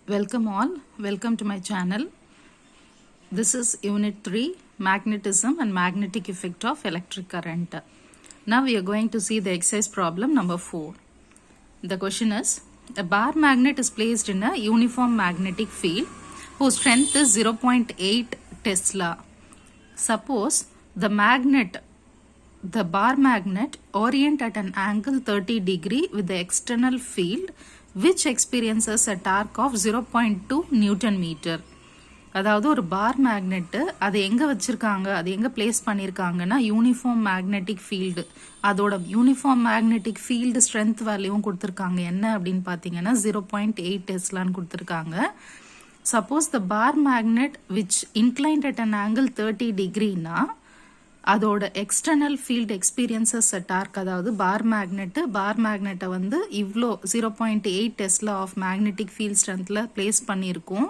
Welcome all, welcome to my channel. This is Unit 3, Magnetism and Magnetic Effect of Electric Current. Now we are going to see the exercise problem number 4. The question is, a bar magnet is placed in a uniform magnetic field whose strength is 0.8 Tesla. Suppose the bar magnet orient at an angle 30 degree with the external field which experiences a torque of 0.2 Newton meter. அதாவது ஒரு பார் magnet அதை எங்கே வச்சுருக்காங்க, அது எங்கே place பண்ணியிருக்காங்கன்னா uniform magnetic field, அதோட uniform magnetic field strength வேல்யூவும் கொடுத்துருக்காங்க. என்ன அப்படின்னு பார்த்தீங்கன்னா 0.8 டெஸ்லான்னு கொடுத்துருக்காங்க. Suppose the bar magnet which inclined at an angle 30 டிகிரினா அதோட எக்ஸ்டர்னல் ஃபீல்டு எக்ஸ்பீரியன்சஸ் டார்க், அதாவது பார் மேக்னெட்டை வந்து இவ்வளோ 0.8 டெஸ்லா ஆஃப் மேக்னெட்டிக் ஃபீல்ட் ஸ்ட்ரென்த்தில் பிளேஸ் பண்ணியிருக்கோம்.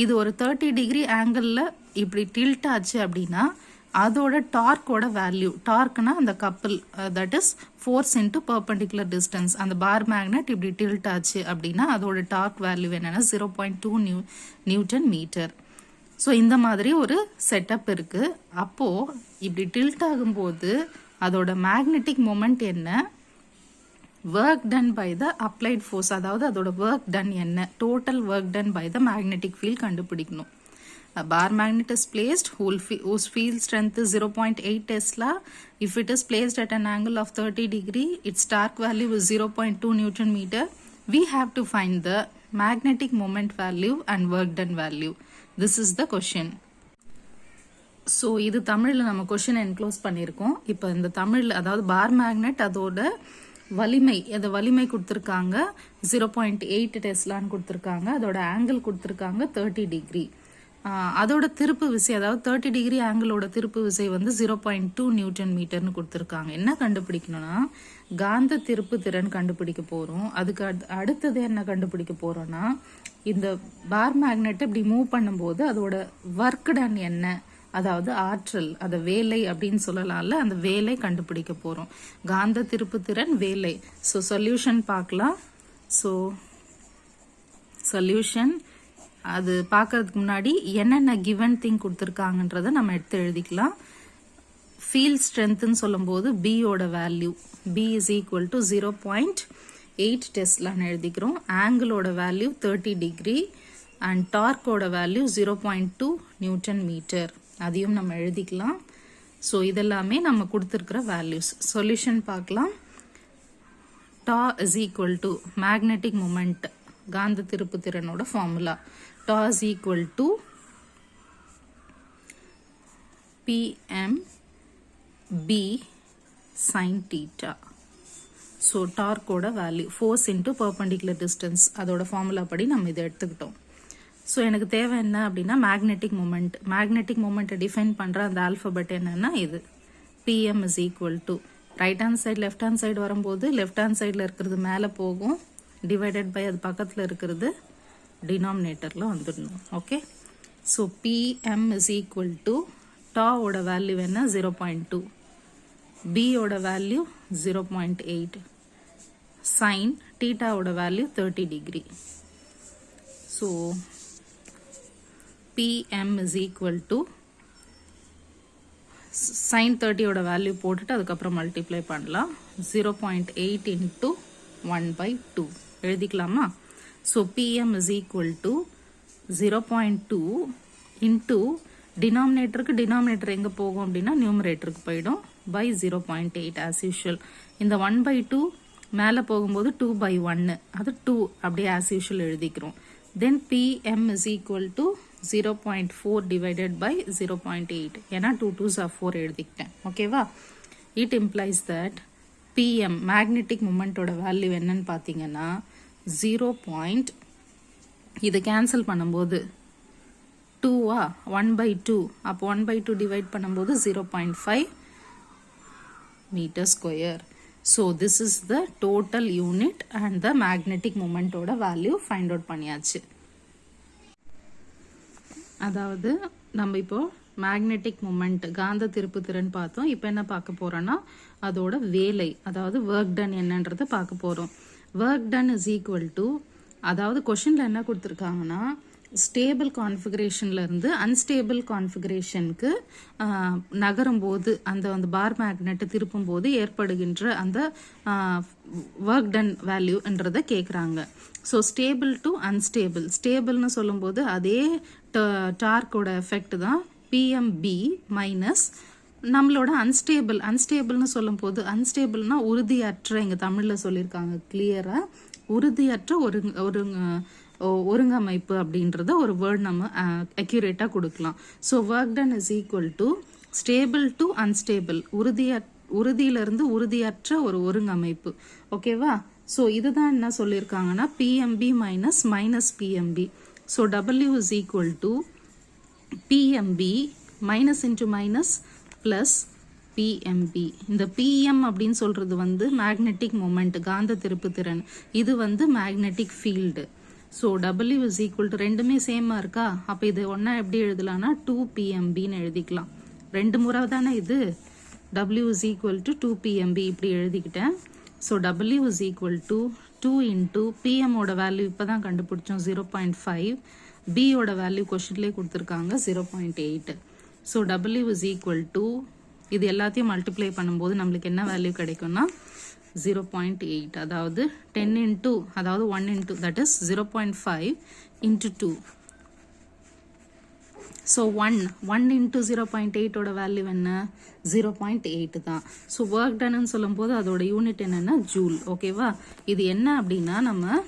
இது ஒரு 30 டிகிரி ஆங்கிளில் இப்படி டில்ட் ஆச்சு அப்படின்னா அதோட டார்க்கோட வேல்யூ, டார்க்னா அந்த couple, that is force into perpendicular distance. அந்த பார் மேக்னெட் இப்படி டில்ட் ஆச்சு அப்படின்னா அதோட டார்க் வேல்யூ என்னன்னா 0.2 நியூட்டன் மீட்டர். ஸோ இந்த மாதிரி ஒரு செட்டப் இருக்குது. அப்போது இப்படி டில்ட் ஆகும்போது அதோட மேக்னெட்டிக் மொமெண்ட் என்ன, work done by the applied force, அதாவது அதோட ஒர்க் டன் என்ன, total work done by the magnetic field கண்டுபிடிக்கணும். Bar magnet is placed whose field strength is 0.8 Tesla. If it is placed at an angle of 30 degree, its torque value is 0.2 Newton meter. We have to find the magnetic moment value and work done value. This is the question. So இது தமிழில் நம்ம question enclose பண்ணியிருக்கோம். இப்போ இந்த தமிழில் அதாவது bar magnet அதோட வலிமை கொடுத்துருக்காங்க 0.8 டெஸ்லான்னு கொடுத்துருக்காங்க. அதோட ஆங்கிள் கொடுத்துருக்காங்க 30 டிகிரி. அதோட திருப்பு விசை, அதாவது 30 டிகிரி ஆங்கிளோட திருப்பு விசை வந்து 0.2 நியூட்டன் மீட்டர்னு கொடுத்துருக்காங்க. என்ன கண்டுபிடிக்கணும்னா காந்த திருப்பு திறன் கண்டுபிடிக்க போகிறோம். அதுக்கு அடுத்தது என்ன கண்டுபிடிக்க போகிறோம்னா இந்த பார் மேக்னெட்டை இப்படி மூவ் பண்ணும்போது அதோட ஒர்க் டன் என்ன, அதாவது ஆற்றல், அதை வேலை அப்படின்னு சொல்லலாம்ல, அந்த வேலை கண்டுபிடிக்க போகிறோம். காந்த திருப்பு திறன், வேலை. ஸோ சொல்யூஷன் பார்க்கலாம். ஸோ சொல்யூஷன் அது பார்க்கறதுக்கு முன்னாடி என்னென்ன கிவன் திங் கொடுத்துருக்காங்கன்றதை நம்ம எடுத்து எழுதிக்கலாம். ஃபீல்ட் ஸ்ட்ரென்த்னு சொல்லும்போது பியோட value B is equal to 0.8 டெஸ்லான்னு எழுதிக்கிறோம். ஆங்கிளோட வேல்யூ 30 டிகிரி அண்ட் டார்க்கோட வேல்யூ 0.2 நியூட்டன் மீட்டர், அதையும் நம்ம எழுதிக்கலாம். ஸோ இதெல்லாமே நம்ம கொடுத்துருக்கிற வேல்யூஸ். சொல்யூஷன் பார்க்கலாம். Tau is equal to magnetic moment, காந்த திருப்பு திறனோட formula tau is equal to PM B sin theta. So டார்க்கோட value force into perpendicular distance, அதோட ஃபார்முலா படி நம்ம இதை எடுத்துக்கிட்டோம். ஸோ எனக்கு தேவை என்ன அப்படின்னா மேக்னெட்டிக் மொமெண்ட்டை டிஃபைன் பண்ணுற அந்த ஆல்ஃபபெட் என்னன்னா இது PM is equal to right hand side left hand side வரும்போது லெஃப்ட் ஹேண்ட் சைடில் இருக்கிறது மேலே போகும், டிவைடட் பை அது பக்கத்தில் இருக்கிறது டினாமினேட்டரில் வந்துடணும். Okay, so PM is equal to டாவோட வேல்யூ என்ன 0.2, பியோட வேல்யூ 0.8, சைன் டீட்டாவோட value 30 degree. So PM is equal to sine 30யோட வேல்யூ போட்டுட்டு அதுக்கப்புறம் மல்டிப்ளை பண்ணலாம். 0.8 இன்ட்டு 1/2 எழுதிக்கலாமா? So PM is equal to 0.2 into denominator எங்கே போகும் அப்படின்னா நியூமரேட்டருக்கு போயிடும் பை 0.8 ஆஸ் யூஷுவல். இந்த 1/2 மேலே போகும்போது 2/1, அது 2 அப்படியே ஆஸ் யூஷுவல் எழுதிக்கிறோம். Then PM is equal to 0.4 divided by 0.8, ஏன்னா 2 2s are 4 எழுதிக்கிட்டேன். ஓகேவா? It implies that PM magnetic மூமெண்ட்டோட வேல்யூ என்னன்னு பார்த்தீங்கன்னா 0. இது கேன்சல் பண்ணும்போது 2 1/2, அப்போ 1/2 டிவைட் பண்ணும்போது 0.5 meter square. So this is the total unit and the magnetic மூமெண்ட்டோட வேல்யூ ஃபைண்ட் அவுட் பண்ணியாச்சு. அதாவது நம்ம இப்போ மேக்னெட்டிக் மூமெண்ட், காந்த திருப்பு திறன் பார்த்தோம். இப்போ என்ன பார்க்க போறோம்னா அதோட வேலை, அதாவது ஒர்க் டன் என்னன்றதை பார்க்க போறோம். Work done is equal to அதாவது கொஷினில் என்ன கொடுத்துருக்காங்கன்னா ஸ்டேபிள் கான்ஃபிகரேஷன்லேருந்து அன்ஸ்டேபிள் கான்ஃபிகரேஷனுக்கு நகரும்போது அந்த பார் மேக்னெட்டை திருப்பும் போது ஏற்படுகின்ற அந்த ஒர்க் டன் வேல்யூன்றதை கேட்குறாங்க. ஸோ ஸ்டேபிள் டு அன்ஸ்டேபிள், ஸ்டேபிள்னு சொல்லும்போது அதே டார்க்கோட எஃபெக்ட் தான் பிஎம்பி மைனஸ் நம்மளோட அன்ஸ்டேபிள்னு சொல்லும்போது அன்ஸ்டேபிள்னா உறுதியற்ற, இங்கே தமிழில் சொல்லியிருக்காங்க கிளியராக, உறுதியற்ற ஒருங்கமைப்பு அப்படின்றத ஒரு வேர்ட் நம்ம அக்யூரேட்டாக கொடுக்கலாம். So work done is equal to stable to unstable, உறுதியிலிருந்து உறுதியற்ற ஒரு ஒருங்கமைப்பு. ஓகேவா? ஸோ இதுதான் என்ன சொல்லியிருக்காங்கன்னா PMB minus PMB. So W is equal to PMB minus into minus plus PMB. இந்த பிஎம் அப்படின்னு சொல்கிறது மேக்னெட்டிக் மொமெண்ட், காந்த திருப்பு திறன். இது magnetic field. So W is equal to ரெண்டுமே சேமாக இருக்கா? அப்போ இது ஒன்றா எப்படி எழுதலாம்னா 2PMBன்னு எழுதிக்கலாம். 2 முறை தானே இது. W is equal to 2PMB இப்படி எழுதிக்கிட்டேன். So W is equal to 2 into பிஎம்மோட வேல்யூ இப்போ தான் கண்டுபிடிச்சோம் 0.5, பியோட வேல்யூ கொஷின்லேயே கொடுத்துருக்காங்க 0.8. So W is equal to இது எல்லாத்தையும் மல்டிப்ளை பண்ணும்போது நம்மளுக்கு என்ன வேல்யூ கிடைக்கும்னா 0.8, அதாவது 10 இன்ட்டு அதாவது 1 into that is 0.5 into 2. So 1 into 0.8 ஓட வேல்யூ என்ன? 0.8 தான். ஸோ ஒர்க் டன்னு சொல்லும்போது அதோட யூனிட் என்னன்னா ஜூல். ஓகேவா? இது என்ன அப்படின்னா நம்ம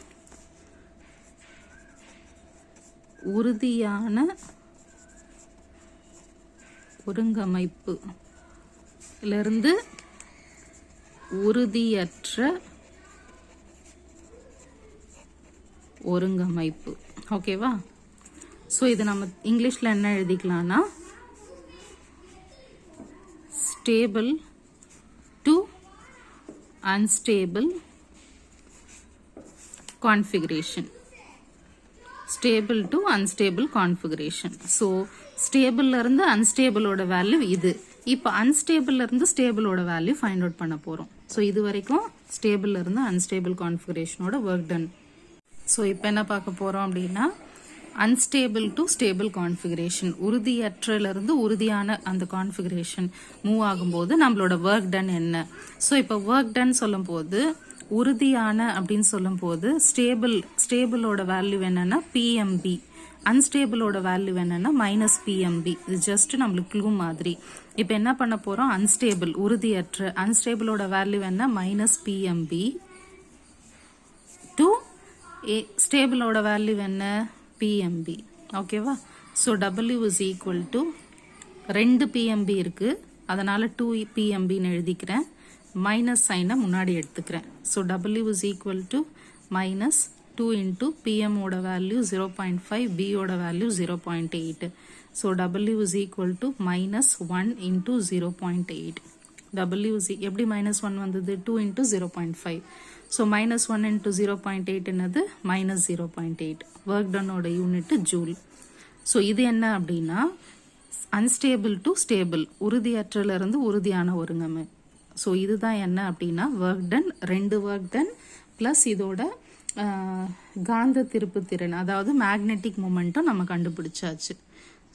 உறுதியான ஒருங்கமைப்பு இருந்து உறுதியற்ற ஒருங்கமைப்பு. ஓகேவா? ஸோ இது நம்ம இங்கிலீஷில் என்ன எழுதிக்கலாம்னா stable to unstable configuration. Stable to unstable configuration. So ஸ்டேபிள்ல இருந்து அன்ஸ்டேபிளோட வேல்யூ இது. இப்போ அன்ஸ்டேபிள்ல இருந்து ஸ்டேபிளோட வேல்யூ ஃபைண்ட் அவுட் பண்ண போகிறோம். ஸோ இது வரைக்கும் ஸ்டேபிள்ல இருந்து அன்ஸ்டேபிள் கான்ஃபிகரேஷனோட ஒர்க் டன். ஸோ இப்போ என்ன பார்க்க போகிறோம் அப்படின்னா அன்ஸ்டேபிள் டு ஸ்டேபிள் கான்ஃபிகரேஷன், உறுதியற்றிலிருந்து உறுதியான அந்த கான்ஃபிகரேஷன் மூவ் ஆகும்போது நம்மளோட ஒர்க் டன் என்ன. ஸோ இப்போ ஒர்க் டன் சொல்லும் போது உறுதியான அப்படின்னு சொல்லும் போது ஸ்டேபிளோட வேல்யூ என்னன்னா பிஎம்பி, அன்ஸ்டேபிளோட வேல்யூ என்னன்னா மைனஸ் பிஎம்பி. இது ஜஸ்ட் நம்மளுக்கு க்ளூ மாதிரி. இப்போ என்ன பண்ண போறோம்? அன்ஸ்டேபிள் உறுதியற்ற, அன்ஸ்டேபிளோட வேல்யூ என்ன? மைனஸ் பிஎம்பி டு ஸ்டேபிளோட வேல்யூ என்ன? பிஎம்பி. ஓகேவா? So W is equal to 2 PMB இருக்கு, அதனால 2PMBன்னு எழுதிக்கிறேன். மைனஸ் சைனை முன்னாடி எடுத்துக்கிறேன். So W is equal to minus 2 into PM ஓட வேல்யூ 0.5, B ஓட value 0.8. So W is equal to minus 1 into 0.8. W is எப்படி minus 1 வந்தது? 2 into 0.5. So minus 1 into 0.8 என்னது? minus 0.8. Work done ஓட யூனிட் ஜூல். So இது என்ன அப்படின்னா unstable to stable, உறுதியற்றல இருந்து உறுதியான ஒருங்கமை. ஸோ இதுதான் என்ன அப்படின்னா work done, 2 work done plus இதோட காந்த திருப்பு திறன், அதாவது மேக்னெட்டிக் மொமெண்ட்டும் நம்ம கண்டுபிடிச்சாச்சு.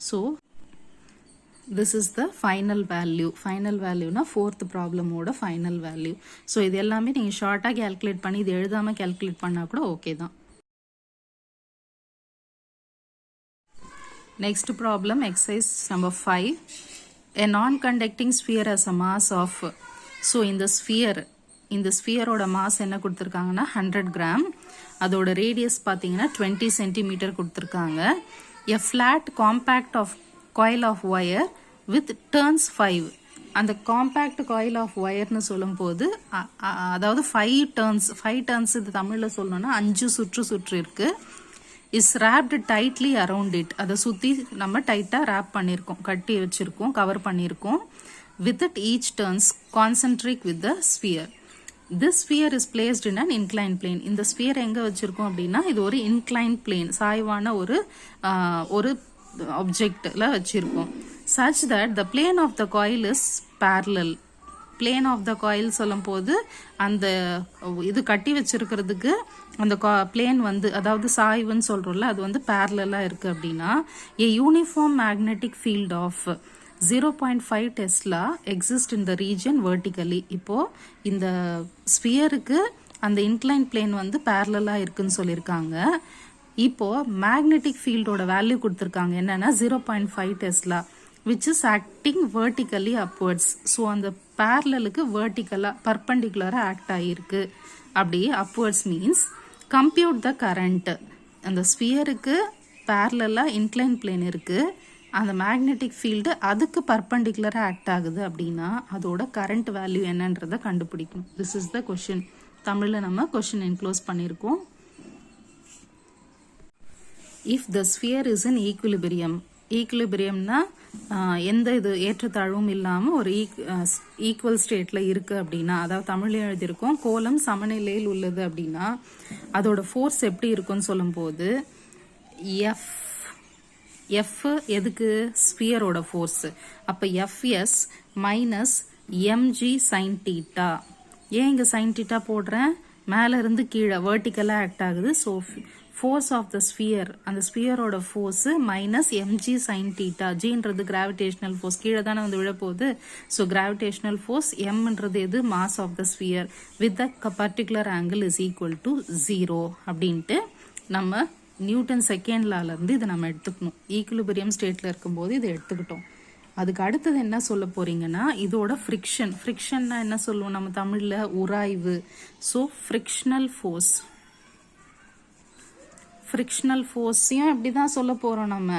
So this is the final value. Final வேல்யூனா 4th ப்ராப்ளமோட ஃபைனல் வேல்யூ. ஸோ இது எல்லாமே நீங்கள் ஷார்ட்டாக கேல்குலேட் பண்ணி இது எழுதாமல் கேல்குலேட் பண்ணால் கூட ஓகே தான். Next problem exercise number 5. A non-conducting sphere has a mass of, so இந்த ஸ்பியரோட மாஸ் என்ன கொடுத்துருக்காங்கன்னா 100 கிராம், அதோட ரேடியஸ் பார்த்தீங்கன்னா 20 சென்டிமீட்டர் கொடுத்துருக்காங்க. A flat compact of coil of wire with turns 5. அந்த காம்பேக்ட் காயில் ஆஃப் ஒயர்னு சொல்லும் போது அதாவது 5 டர்ன்ஸ் இது தமிழில் சொல்லணும்னா 5 சுற்று இருக்கு. Is wrapped tightly around it. அதை சுற்றி நம்ம டைட்டாக ரேப் பண்ணியிருக்கோம், கட்டி வச்சுருக்கோம், கவர் பண்ணியிருக்கோம். with it each turns concentric with the sphere. This sphere is placed in an inclined plane. இந்த sphere எங்கே வச்சுருக்கோம் அப்படின்னா இது ஒரு inclined plane, சாய்வான ஒரு ஆப்ஜெக்டில் வச்சுருக்கோம். such that the plane of the coil is parallel plane of the coil சொல்லும் போது அந்த இது கட்டி வச்சிருக்கிறதுக்கு அந்த பிளேன் வந்து அதாவது சாய்வுன்னு சொல்றோம்ல அது வந்து பேரலா இருக்கு அப்படின்னா a uniform magnetic field of 0.5 Tesla exist in the region vertically. இப்போ இந்த ஸ்பியருக்கு அந்த இன்க்ளைன் பிளேன் வந்து பேரலா இருக்குன்னு சொல்லியிருக்காங்க. இப்போ மேக்னெட்டிக் ஃபீல்டோட வேல்யூ கொடுத்துருக்காங்க என்னன்னா 0.5 Tesla which is acting vertically upwards. So அந்த பேரலுக்கு வெர்டிக்கலா பர்பண்டிகுலரா ஆக்ட் ஆகிருக்கு. அப்படி upwards means compute the current. அந்த ஸ்பியருக்கு பேரலா இன்க்ளைன் பிளேன் இருக்கு, அந்த மேக்னெட்டிக் ஃபீல்டு அதுக்கு பர்பண்டிகுலரா ஆக்ட் ஆகுது அப்படின்னா அதோட கரண்ட் வேல்யூ என்னன்றதை கண்டுபிடிக்கும். This is the question. தமிழில் நம்ம கொஷின் என்க்ளோஸ் பண்ணியிருக்கோம். If the sphere is in equilibrium, ஈக்குலிபிரியம்னா எந்த இது ஏற்றத்தாழ்வும் இல்லாமல் ஒரு ஈக்குவல் ஸ்டேட்டில் இருக்குது அப்படின்னா, அதாவது தமிழில் எழுதியிருக்கோம் கோலம் சமநிலையில் உள்ளது அப்படின்னா அதோட ஃபோர்ஸ் எப்படி இருக்குன்னு சொல்லும்போது எஃப் எதுக்கு ஸ்பியரோட ஃபோர்ஸ். அப்போ FS minus MG sine theta. ஏன் இங்கே சைன் தீட்டா போடுறேன், மேலே இருந்து கீழே வெர்டிக்கலாக ஆக்ட் ஆகுது. So force of the sphere, அந்த ஸ்பியரோட force minus MG sine theta. ஜின்றது கிராவிடேஷனல் ஃபோர்ஸ், கீழே தானே வந்து விழப்போகுது. ஸோ கிராவிடேஷனல் ஃபோர்ஸ் எம்ன்றது எது, mass of the sphere with the particular angle is equal to 0 அப்படின்ட்டு நம்ம நியூட்டன் செகண்ட் லால இருந்து இதை நம்ம எடுத்துக்கணும். ஈக்குலிபிரியம் ஸ்டேட்ல இருக்கும்போது இதை எடுத்துக்கிட்டோம். அதுக்கு அடுத்தது என்ன சொல்ல போறீங்கன்னா இதோட ஃப்ரிக்ஷன். ஃப்ரிக்ஷன்னா என்ன சொல்லுவோம் நம்ம தமிழ்ல, உராய்வு. ஸோ ஃப்ரிக்ஷனல் ஃபோர்ஸ், ஃப்ரிக்ஷனல் ஃபோர்ஸையும் எப்படி தான் சொல்ல போறோம் நம்ம,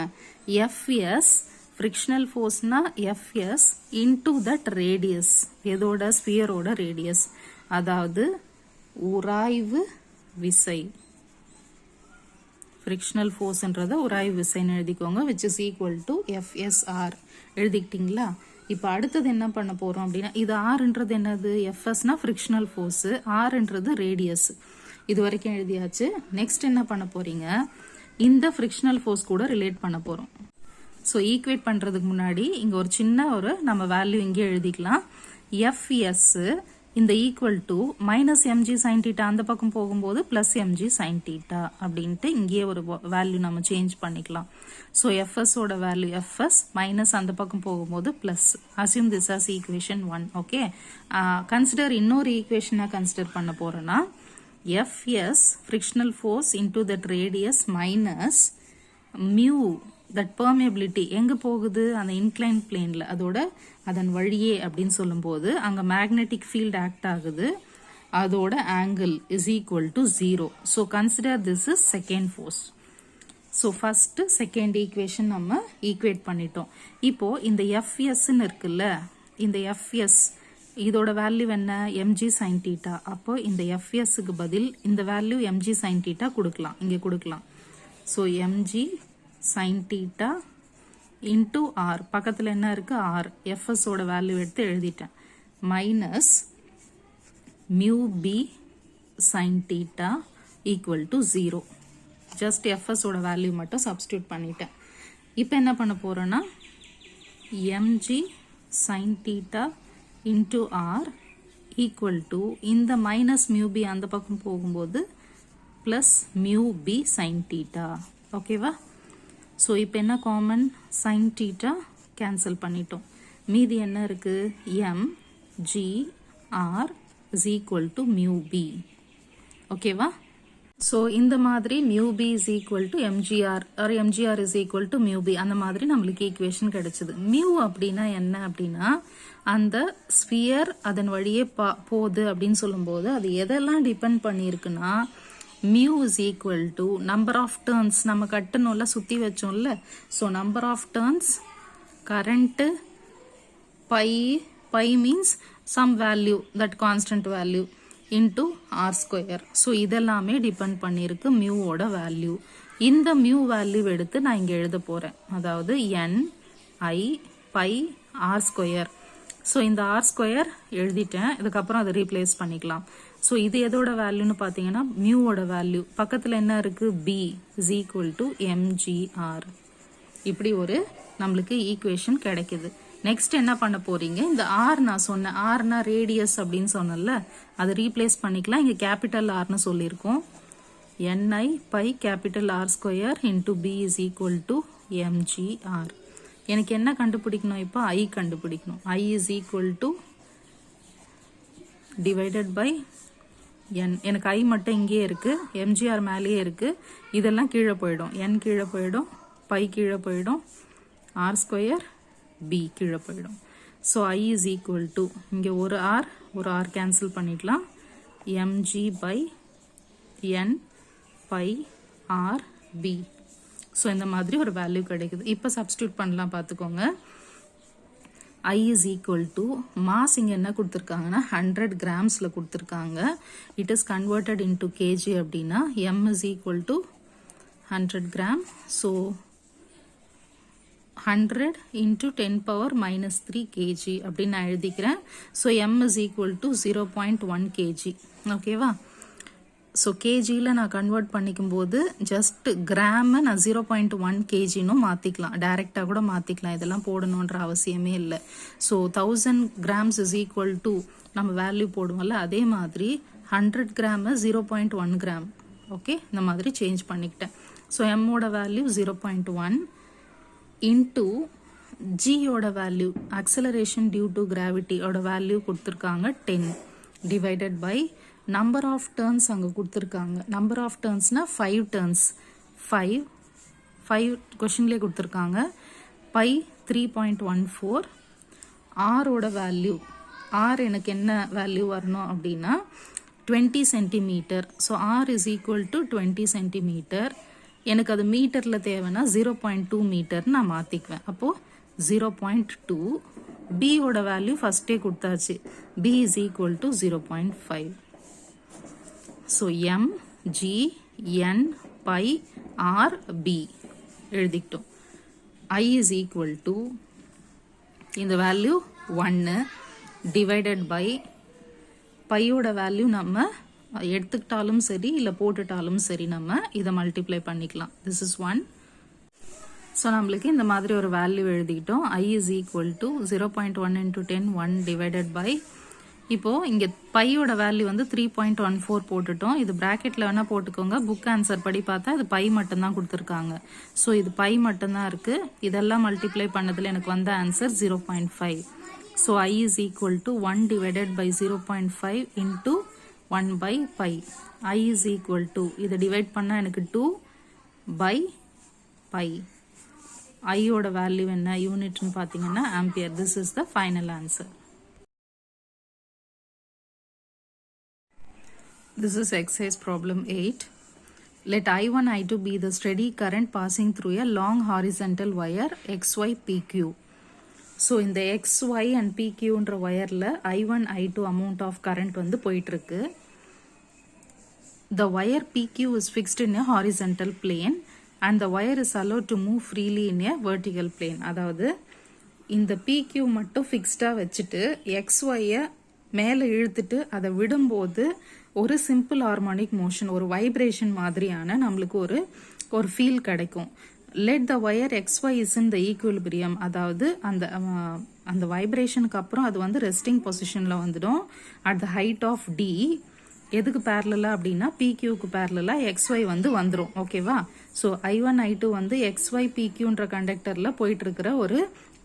எஃப்எஸ் ஃப்ரிக்ஷனல் ஃபோர்ஸ்னா எஃப்எஸ் இன்டு தட் ரேடியஸ், எதோட ஸ்பியரோட ரேடியஸ், அதாவது உராய்வு விசை. ஃப்ரிக்ஷனல் ஃபோர்ஸ்ன்றத உராய்வு விசைன்னு எழுதிக்கோங்க, which is equal to FSR. எழுதிக்கிட்டீங்களா? இப்போ அடுத்தது என்ன பண்ண போறோம் அப்படின்னா, இது ஆர்ன்றது என்னது, எஃப்எஸ்னா ஃப்ரிக்ஷனல் ஃபோர்ஸ், ஆர்ன்றது ரேடியஸ். இது வரைக்கும் எழுதியாச்சு. நெக்ஸ்ட் என்ன பண்ண போறீங்க, இந்த ஃப்ரிக்ஷனல் ஃபோர்ஸ் கூட ரிலேட் பண்ண போறோம். ஸோ ஈக்குவேட் பண்றதுக்கு முன்னாடி இங்க ஒரு சின்ன ஒரு நம்ம வேல்யூ இங்கே எழுதிக்கலாம். எஃப்எஸ் இந்த equal to minus MG sine theta, அந்த பக்கம் போகும்போது பிளஸ் எம்ஜி சைன் தீட்டா அப்படின்ட்டு இங்கேயே ஒரு வேல்யூ நம்ம சேஞ்ச் பண்ணிக்கலாம். ஸோ எஃப்எஸ் ஓட வேல்யூ எஃப்எஸ் மைனஸ் அந்த பக்கம் போகும்போது plus. Assume this as equation 1. Okay, consider இன்னொரு ஈக்குவேஷனா கன்சிடர் பண்ண போறோம்னா FS frictional force into that radius minus mu that permeability எங்க போகுது, அந்த இன்க்ளைன் பிளேன்ல, அதன் வழியே அப்படின்னு சொல்லும்போது அங்க மேக்னெட்டிக் ஃபீல்ட் ஆக்ட் ஆகுது, அதோட angle is equal to 0. So consider this is second force. So first second equation நம்ம ஈக்குவேட் பண்ணிட்டோம். இப்போ இந்த எஃப்எஸ்ன்னு இருக்குல்ல, இந்த எஃப்எஸ் இதோட வேல்யூ என்ன, எம்ஜி சைன் தீட்டா. அப்போ இந்த எஃப்எஸ்க்கு பதில் இந்த வேல்யூ எம்ஜி சைன் தீட்டா கொடுக்கலாம், இங்கே கொடுக்கலாம். So MG sine theta into R, பக்கத்தில் என்ன இருக்கு ஆர், எஃப்எஸ் ஓட வேல்யூ எடுத்து எழுதிட்டேன், minus mu B sine theta equal to 0. Just FS ஓட வேல்யூ மட்டும் சப்ஸ்டியூட் பண்ணிட்டேன். இப்போ என்ன பண்ண போறோம்னா MG sine theta into R equal to இந்த மைனஸ் மியூ பி அந்த பக்கம் போகும்போது plus mu B sine theta. ஓகேவா? ஸோ இப்போ என்ன காமன், சைன் தீட்டா கேன்சல் பண்ணிட்டோம். மீதி என்ன இருக்கு, M G R is equal to mu B. ஓகேவா? ஸோ இந்த மாதிரி mu B is equal to MGR or MGR is equal to mu B, அந்த மாதிரி நம்மளுக்கு ஈக்குவேஷன் கிடைச்சது. மியூ அப்படின்னா என்ன அப்படின்னா, அந்த ஸ்பியர் அதன் வழியே போகுது அப்படின்னு சொல்லும்போது அது எதெல்லாம் டிபெண்ட் பண்ணியிருக்குன்னா, mu is equal to number of turns, நம்ம கட்டணும்ல சுற்றி வச்சோம்ல, so number of turns, current, pi means some value that constant value into R square. So இதெல்லாமே டிபெண்ட் பண்ணியிருக்கு மியூவோட வேல்யூ. இந்த மியூ வேல்யூ எடுத்து நான் இங்கே எழுத போகிறேன், அதாவது N I pi R square. So இந்த ஆர் ஸ்கொயர் எழுதிட்டேன், இதுக்கப்புறம் அதை ரீப்ளேஸ் பண்ணிக்கலாம். ஸோ இது எதோட வேல்யூன்னு பார்த்தீங்கன்னா மியூவோட வேல்யூ. பக்கத்தில் என்ன இருக்குது, B is equal to MGR. இப்படி ஒரு நம்மளுக்கு ஈக்குவேஷன் கிடைக்குது. நெக்ஸ்ட் என்ன பண்ண போறீங்க, இந்த ஆர் நான் சொன்னேன், ஆர்னா ரேடியஸ் அப்படின்னு சொன்னல, அதை ரீப்ளேஸ் பண்ணிக்கலாம். இங்க கேபிட்டல் ஆர்னு சொல்லியிருக்கோம். ni pi capital R square into B is equal to MGR. எனக்கு என்ன கண்டுபிடிக்கணும், இப்போ ஐ கண்டுபிடிக்கணும். I is equal to divided by n. எனக்கு ஐ மட்டும் இங்கேயே இருக்கு, எம்ஜிஆர் மேலேயே இருக்கு. இதெல்லாம் கீழே போயிடும், n கீழே போயிடும், பை கீழே போயிடும், ஆர் ஸ்கொயர் பி கீழே போயிடும். So I is equal to, இங்கே ஒரு ஆர் கேன்சல் பண்ணிடலாம், MG by N by R B. So இந்த மாதிரி ஒரு வேல்யூ கிடைக்குது. இப்போ சப்ஸ்டியூட் பண்ணலாம், பார்த்துக்கோங்க. I is equal to mass இங்க என்ன கொடுத்திருக்காங்கன்னா 100 grams கொடுத்திருக்காங்க. It is converted into kg அப்படின்னா m is equal to 100 gram. So 100 into 10 power minus 3 kg அப்படின்னு நான் எழுதிக்கிறேன். So m is equal to 0.1 kg. ஓகேவா? ஸோ கேஜியில் நான் கன்வெர்ட் பண்ணிக்கும் போது ஜஸ்ட் கிராமை நான் 0.1 கேஜினும் மாற்றிக்கலாம், டைரெக்டாக கூட மாற்றிக்கலாம், இதெல்லாம் போடணுன்ற அவசியமே இல்லை. So 1000 grams is equal to நம்ம வேல்யூ போடுவோம்ல, அதே மாதிரி 100 கிராமை 0.1 கிராம். ஓகே, இந்த மாதிரி சேஞ்ச் பண்ணிக்கிட்டேன். ஸோ எம்மோட வேல்யூ 0.1 இன்டூ ஜியோட வேல்யூ, அக்சலரேஷன் டியூ டு கிராவிட்டியோட வேல்யூ கொடுத்துருக்காங்க 10 divided by number of turns அங்கே கொடுத்துருக்காங்க. நம்பர் ஆஃப் டர்ன்ஸ்னா 5 டர்ன்ஸ், 5 கொஷின்லேயே கொடுத்துருக்காங்க. பை 3.14. ஆரோட வேல்யூ, ஆர் எனக்கு என்ன வேல்யூ வரணும் அப்படின்னா 20 centimetre. So R is equal to 20 centimetre. எனக்கு அது மீட்டரில் தேவைன்னா 0.2 மீட்டர் நான் மாற்றிக்குவேன். அப்போது 0.2. பியோட வேல்யூ ஃபஸ்ட்டே கொடுத்தாச்சு, B is equal to 0.5. So M G N by R B எழுதிக்கிட்டோம். ஐ இஸ் ஈக்குவல் டு இந்த வேல்யூ 1 டிவைடட் பை பையோட வேல்யூ நம்ம எடுத்துக்கிட்டாலும் சரி இல்லை போட்டுட்டாலும் சரி நம்ம இதை மல்டிப்ளை பண்ணிக்கலாம். This is 1. ஸோ நம்மளுக்கு இந்த மாதிரி ஒரு வேல்யூ எழுதிக்கிட்டோம். I is equal to 0.1 into 10 1 divided by, இப்போது இங்கே பையோட வேல்யூ வந்து 3.14 போட்டுட்டோம். இது ப்ராக்கெட்டில் வேணால் போட்டுக்கோங்க, புக் ஆன்சர் படி பார்த்தா இது பை மட்டும்தான் கொடுத்துருக்காங்க. ஸோ இது பை மட்டும்தான் இருக்குது. இதெல்லாம் மல்டிப்ளை பண்ணதில் எனக்கு வந்த answer 0.5. So I is equal to 1 divided by 0.5 into 1 by pi. I is equal to இதை டிவைட் பண்ணால் எனக்கு 2 பை பை. ஐயோட வேல்யூ என்ன யூனிட்னு பார்த்தீங்கன்னா ampere. This is the final answer. This is exercise problem 8. Let I1 I2 be the steady current passing through a long horizontal wire XY PQ. So in the XY and PQ ன்ற வயர்ல I1 I2 amount of current வந்து போயிட்டு இருக்கு. The wire PQ is fixed in a horizontal plane and the wire is allowed to move freely in a vertical plane. அதாவது இந்த PQ மட்டும் ஃபிக்ஸ்டாக வச்சுட்டு XYயை மேலே இழுத்துட்டு அதை விடும்போது ஒரு சிம்பிள் ஹார்மோனிக் மோஷன், ஒரு வைப்ரேஷன் மாதிரியான நம்மளுக்கு ஒரு ஃபீல் கிடைக்கும். Let the wire XY is in the equilibrium. அதாவது அந்த வைப்ரேஷனுக்கு அப்புறம் அது வந்து ரெஸ்டிங் பொசிஷனில் வந்துடும் at the height of D. எதுக்கு பேரலா அப்படின்னா PQக்கு பேரலா XY வந்து வந்துடும். ஓகேவா? ஸோ I1 I2 வந்து XY PQன்ற கண்டக்டரில் போயிட்டு இருக்கிற ஒரு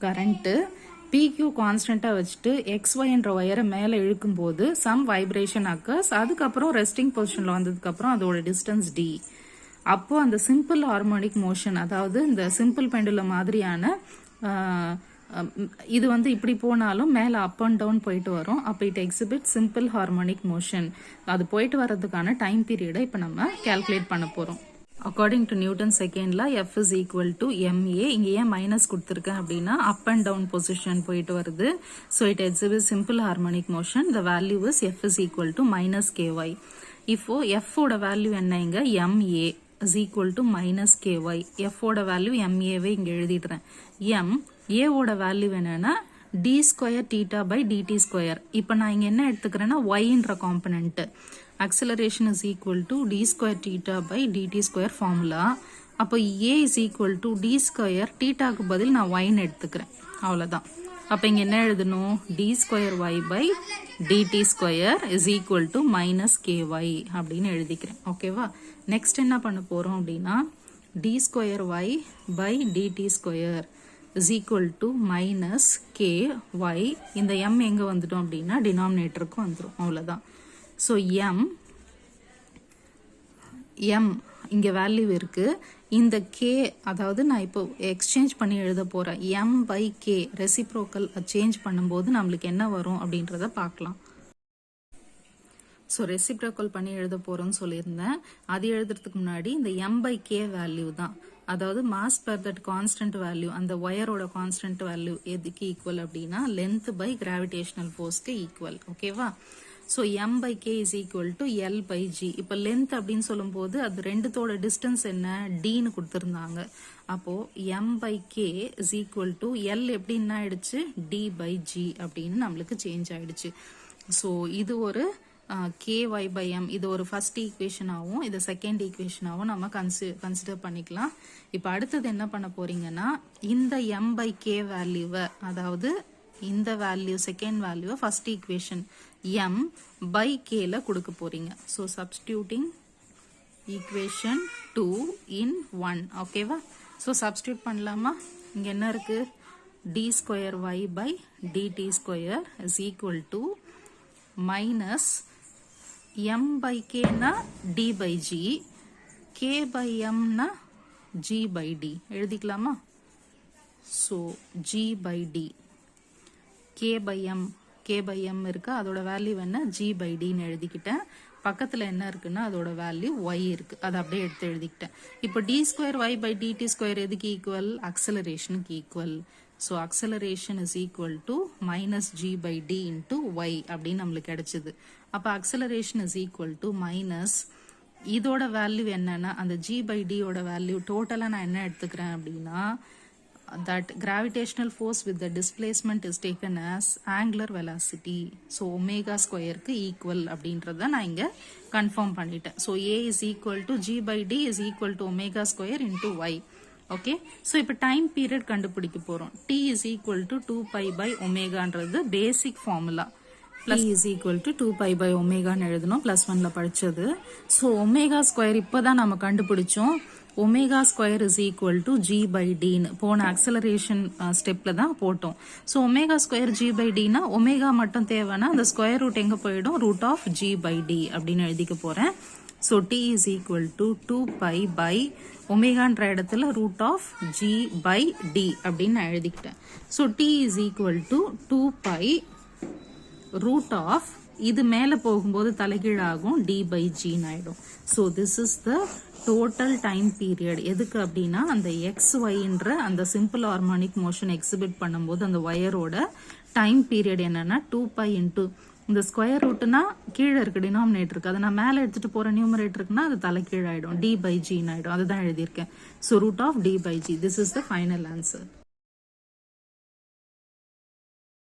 கரண்ட்டு. PQ கான்ஸ்டண்ட்டாக வச்சுட்டு XYன்ற ஒயரை மேலே இழுக்கும்போது சம் வைப்ரேஷன் அக்கர்ஸ். அதுக்கப்புறம் ரெஸ்டிங் பொசிஷனில் வந்ததுக்கப்புறம் அதோட டிஸ்டன்ஸ் D. அப்போது அந்த சிம்பிள் ஹார்மோனிக் மோஷன், அதாவது இந்த சிம்பிள் பெண்டுலம் மாதிரியான இது வந்து இப்படி போனாலும் மேலே அப் அண்ட் டவுன் போயிட்டு வரும். அப்போ it exhibit simple harmonic motion. அது போயிட்டு வர்றதுக்கான டைம் பீரியடை இப்போ நம்ம கால்குலேட் பண்ண போகிறோம். அக்கார்டிங் டு நியூட்டன் செகண்ட்ல F is equal to MA. இங்கே ஏன் மைனஸ் கொடுத்துருக்கேன் அப்படின்னா அப் அண்ட் டவுன் பொசிஷன் போயிட்டு வருது. So it exhibit simple harmonic motion. The value is F is equal to minus KY. இப்போ F ஓட வேல்யூ என்ன, இங்கே MA is equal to minus KY. F ஓட வேல்யூ MAவை இங்கே எழுதிடுறேன். A ஓட வேல்யூ என்னன்னா d square theta by dt square. இப்போ நான் இங்கே என்ன எடுத்துக்கிறேன்னா yன்ற component. acceleration is equal to d square theta by dt square formula. அப்போ a is equal to d square thetaக்கு பதில் நான் y எடுத்துக்கிறேன். அவ்வளோதான். அப்போ இங்கே என்ன எழுதணும், D square Y by DT square is equal to minus KY அப்படின்னு எழுதிக்கிறேன். ஓகேவா? நெக்ஸ்ட் என்ன பண்ண போகிறோம் அப்படின்னா D square Y by DT square is equal to minus K Y. இந்த எம் எங்கே வந்துட்டோம் அப்படின்னா டினாமினேட்டருக்கு வந்துடும். அவ்வளோதான். ஸோ எம் இங்கே வேல்யூ இருக்குது. இந்த கே அதாவது நான் இப்போ எக்ஸ்சேஞ்ச் பண்ணி எழுத போகிறேன். M by K reciprocal change பண்ணும்போது நம்மளுக்கு என்ன வரும் அப்படின்றத பார்க்கலாம். ஸோ ரெசிப்ரோக்கல் பண்ணி எழுத போகிறோன்னு சொல்லியிருந்தேன். அது எழுதுறதுக்கு முன்னாடி இந்த எம் பை கே வேல்யூ தான், அதாவது mass per that constant value, அந்த ஒயரோட கான்ஸ்டன்ட் வேல்யூ எதுக்கு ஈக்குவல் அப்படின்னா லென்த் பை கிராவிடேஷனல் ஃபோர்ஸ்க்கு ஈக்குவல். ஓகேவா? So M by K is equal to L by G. இப்போ லென்த் அப்படின்னு சொல்லும்போது அது ரெண்டுத்தோட டிஸ்டன்ஸ் என்ன, டின்னு கொடுத்துருந்தாங்க. அப்போது M by K is equal to L எப்படி என்ன ஆயிடுச்சு, டி பை ஜி அப்படின்னு நம்மளுக்கு சேஞ்ச் ஆயிடுச்சு. ஸோ இது ஒரு ky by m, இது ஒரு ஃபர்ஸ்ட் ஈக்குவேஷனாகவும் இது செகண்ட் ஈக்குவேஷனாகவும் நம்ம கன்சிடர் பண்ணிக்கலாம். இப்போ அடுத்தது என்ன பண்ண போறீங்கன்னா இந்த m by k வேல்யூவை, அதாவது இந்த வேல்யூ செகண்ட் வேல்யூவை ஃபர்ஸ்ட் ஈக்குவேஷன் m by kல கொடுக்க போறீங்க. So substituting equation 2 in 1. ஓகேவா? ஸோ சப்ஸ்டியூட் பண்ணலாமா? இங்கே என்ன இருக்கு, D square Y by DT square is equal to minus m by k na d by g, k by m na g by d எழுதிக்கலாமா? so g by d, k by m இருக்கு, அதோட value என்ன, g by d ன்னு எழுதிக்கிட்டேன். பக்கத்தில் என்ன இருக்குன்னா அதோட value y இருக்கு, அதை அப்படியே எடுத்து எழுதிக்கிட்டேன். இப்போ d square y by dt ஸ்கொயர் எதுக்கு ஈக்குவல், அக்சலரேஷனுக்கு equal. So acceleration is equal to minus G by T into Y அப்படின்னு நம்மளுக்கு கிடைச்சிது. அப்போ acceleration is equal to minus இதோட வேல்யூ என்னன்னா அந்த ஜி பை டியோட வேல்யூ டோட்டலாக நான் என்ன எடுத்துக்கிறேன் அப்படின்னா that gravitational force with the displacement is taken as angular velocity. So omega square க்கு equal அப்படின்றத நான் இங்க கன்ஃபார்ம் பண்ணிட்டேன். So a is equal to g by d is equal to omega square into y. Okay, so இப்போ time period கண்டுபிடிக்க போகிறோம். t is equal to 2 pi by ஒமேகான்றது basic formula. t is equal to 2 pi by ஒமேகான்னு எழுதணும், +1 ல படித்தது. So omega square இப்போ தான் நம்ம கண்டுபிடிச்சோம். Omega square is equal to G by டின்னு போன அக்சலரேஷன் ஸ்டெப்பில் தான் போட்டோம். So omega square G by டினா ஒமேகா மட்டும் தேவைன்னா அந்த ஸ்கொயர் ரூட் எங்கே போயிடும், root of G by T அப்படின்னு எழுதிக்க போகிறேன். So T is equal to 2 pi by ஒமேகான்ற இடத்துல root of G by T அப்படின்னு நான் எழுதிக்கிட்டேன். So T is equal to 2 pi root of, இது மேலே போகும்போது தலைகீழாகும், டி பை ஜின்னு ஆகிடும். So this is the total time period. எதுக்கு அப்படின்னா அந்த XYன்ற அந்த சிம்பிள் ஹார்மோனிக் மோஷன் எக்ஸிபிட் பண்ணும்போது அந்த ஒயரோட டைம் பீரியட் என்னன்னா 2 pi இன்டூ இந்த ஸ்கொயர் ரூட்னா கீழே இருக்கு டினாமினேட்டருக்கு, அதை நான் மேலே எடுத்துட்டு போற நியூமரேட்டருக்குன்னா அது தலை கீழாயிடும், டி பை ஜின்னு ஆயிடும். அதுதான் எழுதியிருக்கேன். So root of D by G. This is the final answer.